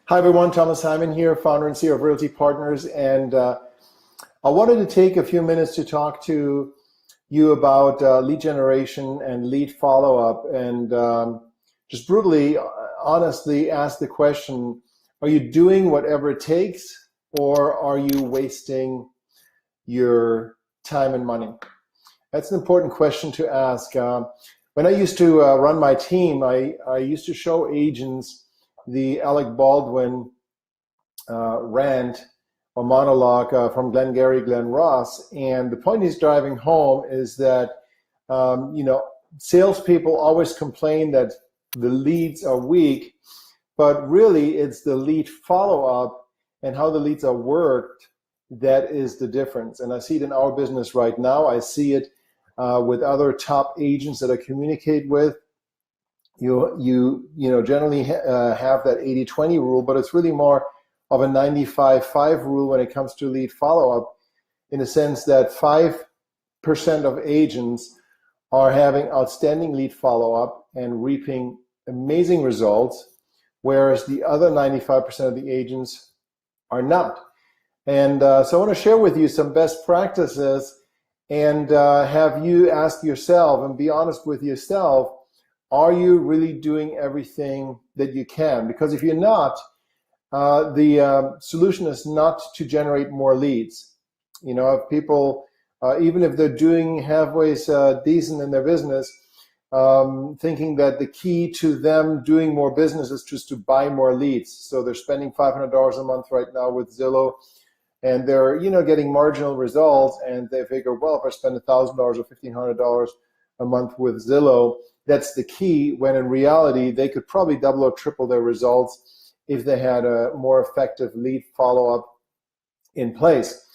Hi everyone, Thomas Hyman here, founder and CEO of Realty Partners, and I wanted to take a few minutes to talk to you about lead generation and lead follow-up, and just brutally, honestly ask the question, are you doing whatever it takes, or are you wasting your time and money? That's an important question to ask. When I used to run my team, I used to show agents the Alec Baldwin rant or monologue from Glengarry Glen Ross, and the point he's driving home is that salespeople always complain that the leads are weak, but really it's the lead follow-up and how the leads are worked that is the difference. And I see it in our business right now. I see it with other top agents that I communicate with. You generally have that 80-20 rule, but it's really more of a 95-5 rule when it comes to lead follow-up, in the sense that 5% of agents are having outstanding lead follow-up and reaping amazing results, whereas the other 95% of the agents are not. And so I want to share with you some best practices and have you ask yourself and be honest with yourself, are you really doing everything that you can? Because if you're not, the solution is not to generate more leads. If people, even if they're doing halfway decent in their business, thinking that the key to them doing more business is just to buy more leads. So they're spending $500 a month right now with Zillow, and they're getting marginal results, and they figure, well, if I spend $1,000 or $1,500 a month with Zillow, that's the key, when in reality they could probably double or triple their results if they had a more effective lead follow-up in place.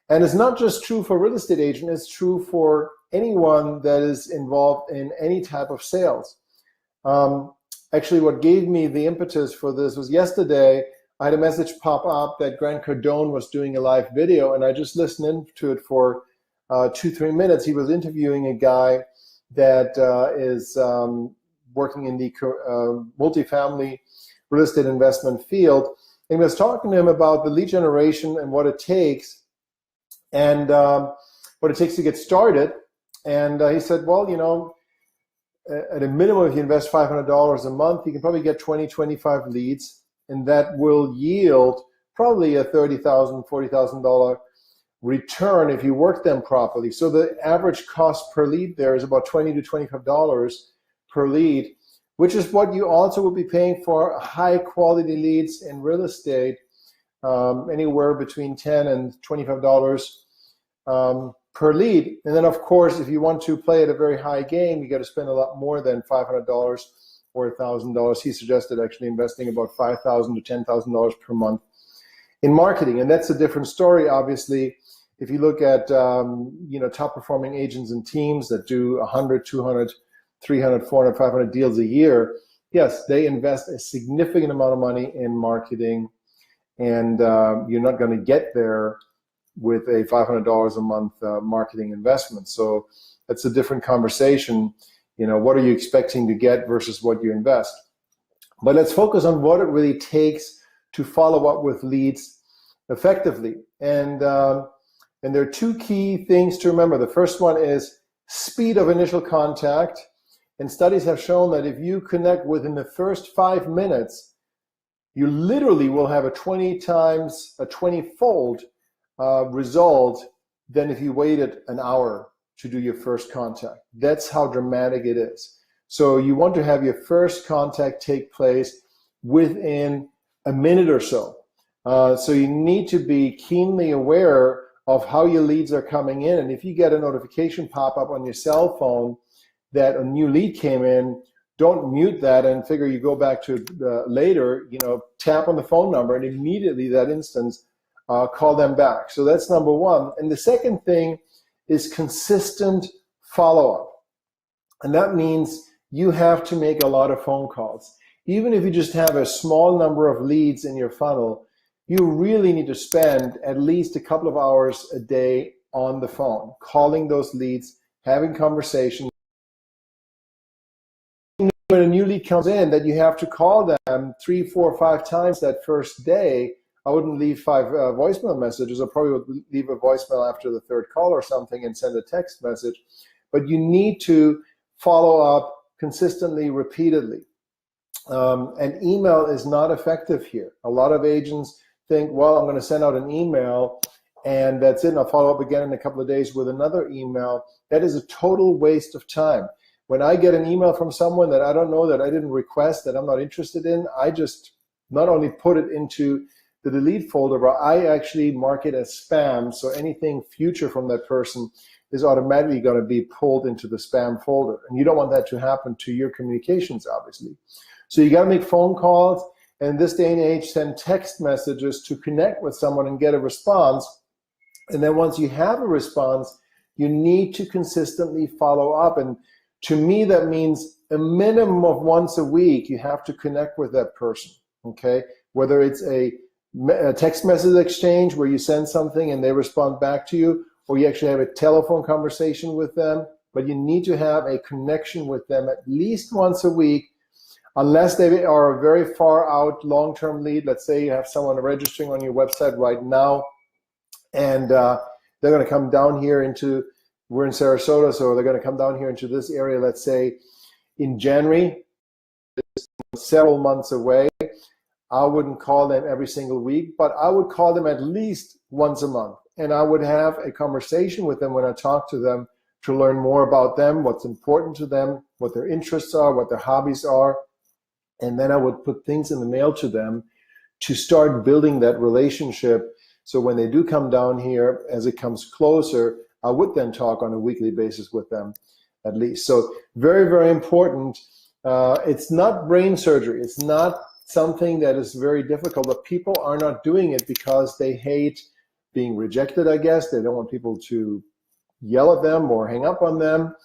And it's not just true for real estate agents, it's true for anyone that is involved in any type of sales. Actually, what gave me the impetus for this was yesterday I had a message pop up that Grant Cardone was doing a live video, and I just listened into it for 2-3 minutes. He was interviewing a guy that is working in the multifamily real estate investment field. And he was talking to him about the lead generation and what it takes, and what it takes to get started. And he said, well, at a minimum, if you invest $500 a month, you can probably get 20, 25 leads, and that will yield probably a $30,000, $40,000 return if you work them properly. So the average cost per lead there is about $20 to $25 per lead, which is what you also will be paying for high quality leads in real estate, anywhere between $10 and $25 per lead. And then of course, if you want to play at a very high game, you got to spend a lot more than $500 or $1,000. He suggested actually investing about $5,000 to $10,000 per month in marketing. And that's a different story, obviously. If you look at top performing agents and teams that do 100, 200, 300, 400, 500 deals a year, yes, they invest a significant amount of money in marketing, and you're not going to get there with a $500 a month marketing investment. So that's a different conversation. What are you expecting to get versus what you invest? But let's focus on what it really takes to follow up with leads effectively. And there are two key things to remember. The first one is speed of initial contact. And studies have shown that if you connect within the first 5 minutes, you literally will have a 20-fold result than if you waited an hour to do your first contact. That's how dramatic it is. So you want to have your first contact take place within a minute or so. So you need to be keenly aware of how your leads are coming in. And if you get a notification pop up on your cell phone that a new lead came in, don't mute that and figure you go back to later, tap on the phone number and immediately that instance call them back. So that's number one. And the second thing is consistent follow-up. And that means you have to make a lot of phone calls. Even if you just have a small number of leads in your funnel, you really need to spend at least a couple of hours a day on the phone, calling those leads, having conversations. When a new lead lead comes in that you have to call them 3, 4, 5 times that first day, I wouldn't leave 5 voicemail messages. I probably would leave a voicemail after the 3rd call or something and send a text message. But you need to follow up consistently, repeatedly. And email is not effective here. A lot of agents think, well, I'm going to send out an email and that's it, and I'll follow up again in a couple of days with another email. That is a total waste of time. When I get an email from someone that I don't know, that I didn't request, that I'm not interested in, I just not only put it into the delete folder, but I actually mark it as spam, so anything future from that person is automatically going to be pulled into the spam folder. And you don't want that to happen to your communications, obviously. So you got to make phone calls, and in this day and age, send text messages to connect with someone and get a response. And then once you have a response, you need to consistently follow up. And to me, that means a minimum of once a week, you have to connect with that person, okay? Whether it's a text message exchange where you send something and they respond back to you, or you actually have a telephone conversation with them, but you need to have a connection with them at least once a week, unless they are a very far out long-term lead. Let's say you have someone registering on your website right now, and they're going to come down here into, we're in Sarasota, so they're going to come down here into this area, let's say in January, several months away. I wouldn't call them every single week, but I would call them at least once a month. And I would have a conversation with them when I talk to them to learn more about them, what's important to them, what their interests are, what their hobbies are. And then I would put things in the mail to them to start building that relationship. So when they do come down here, as it comes closer, I would then talk on a weekly basis with them at least. So very, very important. It's not brain surgery. It's not something that is very difficult, but people are not doing it because they hate being rejected, I guess. They don't want people to yell at them or hang up on them.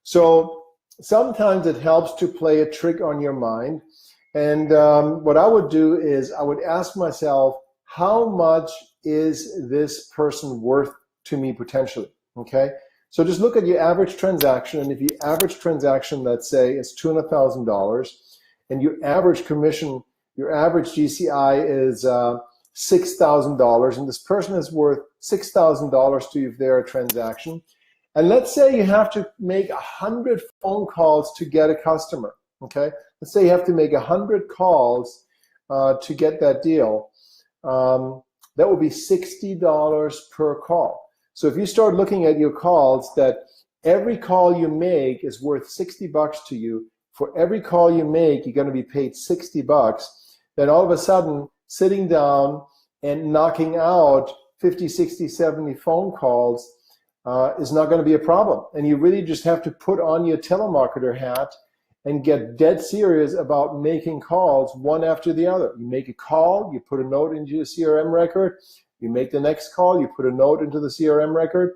So sometimes it helps to play a trick on your mind. And what I would do is I would ask myself, how much is this person worth to me potentially? Okay. So just look at your average transaction. And if your average transaction, let's say, is $200,000, and your average commission, your average GCI is $6,000, and this person is worth $6,000 to you if they're a transaction. And let's say you have to make 100 phone calls to get a customer, okay? Let's say you have to make 100 calls to get that deal. That would be $60 per call. So if you start looking at your calls, that every call you make is worth $60 to you. For every call you make, you're going to be paid $60. Then all of a sudden, sitting down and knocking out 50, 60, 70 phone calls is not going to be a problem. And you really just have to put on your telemarketer hat and get dead serious about making calls one after the other. You make a call, you put a note into your CRM record. You make the next call, you put a note into the CRM record.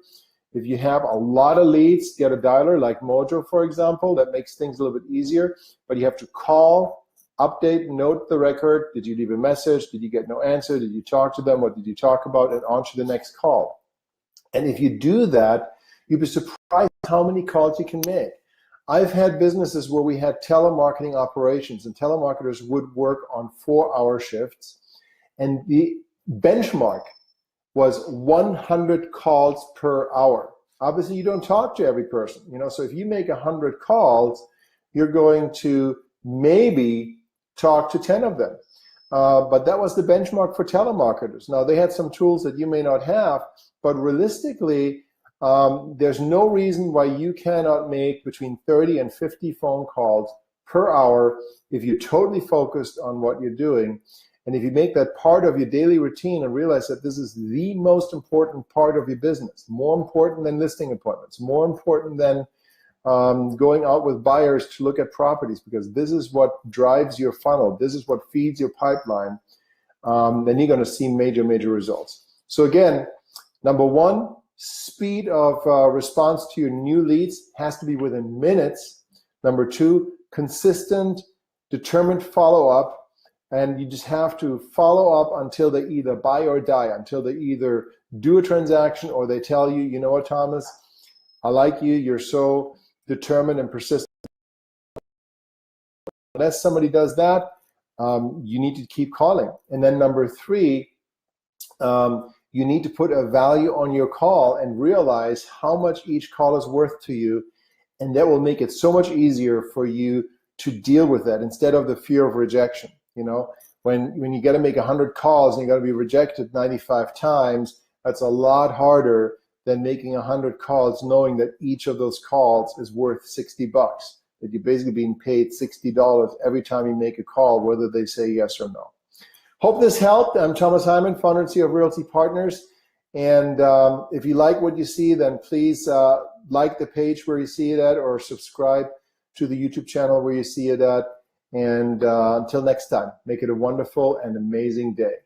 If you have a lot of leads, get a dialer like Mojo, for example. That makes things a little bit easier. But you have to call, update, note the record. Did you leave a message? Did you get no answer? Did you talk to them? What did you talk about? And on to the next call. And if you do that, you'll be surprised how many calls you can make. I've had businesses where we had telemarketing operations, and telemarketers would work on 4-hour shifts. And the benchmark was 100 calls per hour. Obviously, you don't talk to every person, so if you make 100 calls, you're going to maybe talk to 10 of them. But that was the benchmark for telemarketers. Now, they had some tools that you may not have, but realistically, there's no reason why you cannot make between 30 and 50 phone calls per hour if you're totally focused on what you're doing. And if you make that part of your daily routine and realize that this is the most important part of your business, more important than listing appointments, more important than going out with buyers to look at properties, because this is what drives your funnel, this is what feeds your pipeline, then you're going to see major, major results. So again, number one, speed of response to your new leads has to be within minutes. Number two, consistent, determined follow-up. And you just have to follow up until they either buy or die, until they either do a transaction or they tell you, you know what, Thomas, I like you, you're so determined and persistent. unless somebody does that, you need to keep calling. And then number three, you need to put a value on your call and realize how much each call is worth to you. And that will make it so much easier for you to deal with that instead of the fear of rejection. You know, when you got to make 100 calls and you got to be rejected 95 times, that's a lot harder than making 100 calls knowing that each of those calls is worth $60, that you're basically being paid $60 every time you make a call, whether they say yes or no. Hope this helped. I'm Thomas Hyman, founder and CEO of Realty Partners. And if you like what you see, then please like the page where you see it at, or subscribe to the YouTube channel where you see it at. And until next time, make it a wonderful and amazing day.